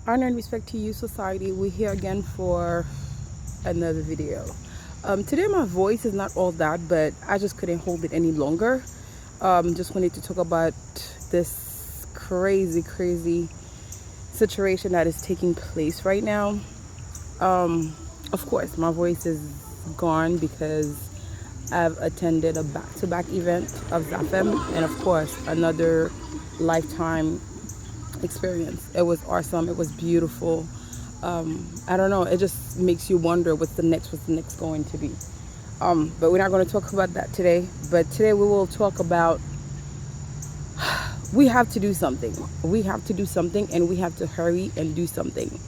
Honor and respect to you, society. We're here again for another video. Today my voice is not all that, but I just couldn't hold it any longer. Just wanted to talk about this crazy situation that is taking place right now. Of course, my voice is gone because I've attended a back-to-back event of ZAFM, and of course another lifetime experience. It was awesome. It was beautiful. I don't know. It just makes you wonder what's the next going to be. But we're not going to talk about that today. But today we will talk about we have to do something. We have to do something, and we have to hurry and do something.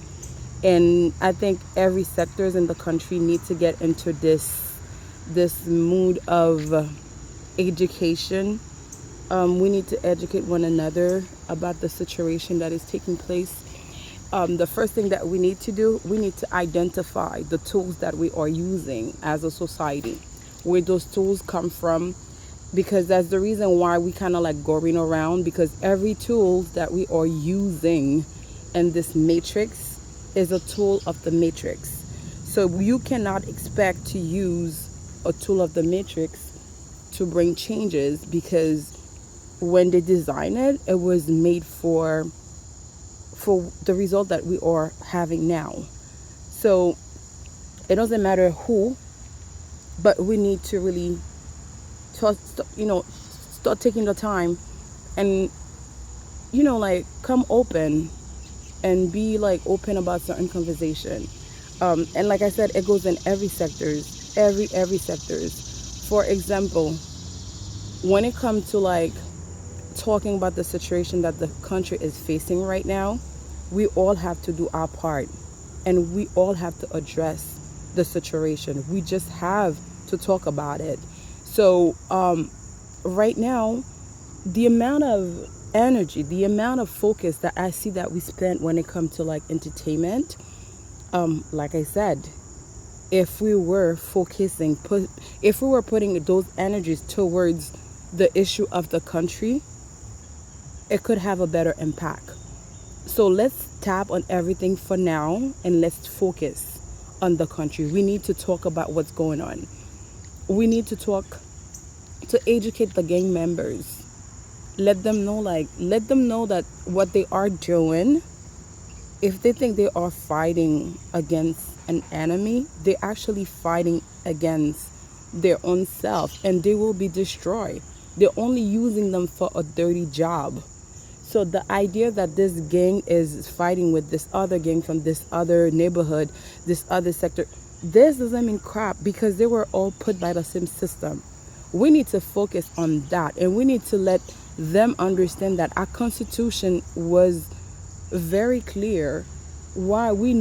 And I think every sectors in the country need to get into this mood of education. We need to educate one another about the situation that is taking place. The first thing that we need to do, we need to identify the tools that we are using as a society, where those tools come from, because that's the reason why we kind of like going around, because every tool that we are using in this matrix is a tool of the matrix. So you cannot expect to use a tool of the matrix to bring changes, because when they designed it, it was made for the result that we are having now. So it doesn't matter who, but we need to really start taking the time and like come open and be like open about certain conversation. And like I said, it goes in every sectors, every sectors. For example, when it comes to like talking about the situation that the country is facing right now, we all have to do our part, and we all have to address the situation. We just have to talk about it. So right now, the amount of energy, the amount of focus that I see that we spend when it comes to like entertainment, like I said, if we were putting those energies towards the issue of the country, it could have a better impact. So let's tap on everything for now, and let's focus on the country. We need to talk about what's going on. We need to talk to educate the gang members. Let them know that what they are doing, if they think they are fighting against an enemy, they're actually fighting against their own self, and they will be destroyed. They're only using them for a dirty job. So the idea that this gang is fighting with this other gang from this other neighborhood, this other sector, this doesn't mean crap, because they were all put by the same system. We need to focus on that, and we need to let them understand that our constitution was very clear. Why we're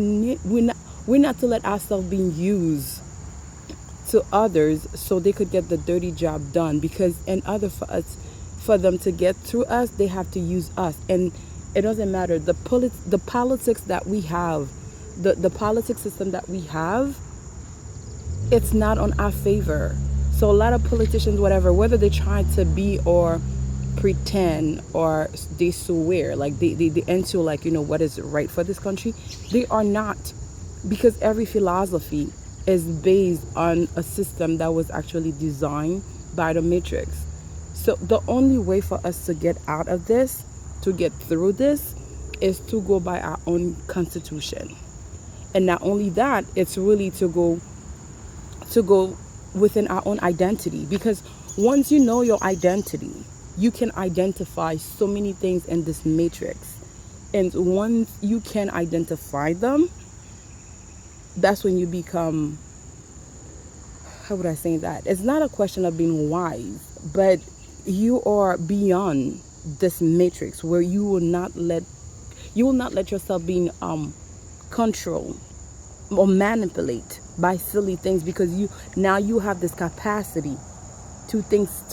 not to let ourselves be used to others so they could get the dirty job done, because in order for them to get through us, they have to use us. And it doesn't matter the politics that we have, the politics system that we have, it's not on our favor. So a lot of politicians, whether they try to be or pretend, or they swear like they into like what is right for this country, they are not, because every philosophy is based on a system that was actually designed by the matrix. So the only way for us to get out of this, to get through this, is to go by our own constitution. And not only that, it's really to go within our own identity, because once you know your identity, you can identify so many things in this matrix. And once you can identify them, that's when you become, how would I say that? It's not a question of being wise, but you are beyond this matrix, where you will not let yourself being controlled or manipulate by silly things, because you have this capacity to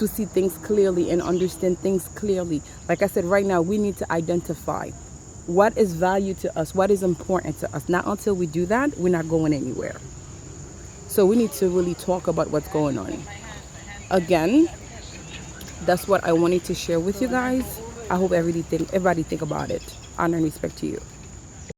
see things clearly and understand things clearly. Like I said, right now we need to identify what is value to us, what is important to us. Not until we do that, we're not going anywhere. So we need to really talk about what's going on. Again, that's what I wanted to share with you guys. I hope everybody think about it. Honor and respect to you.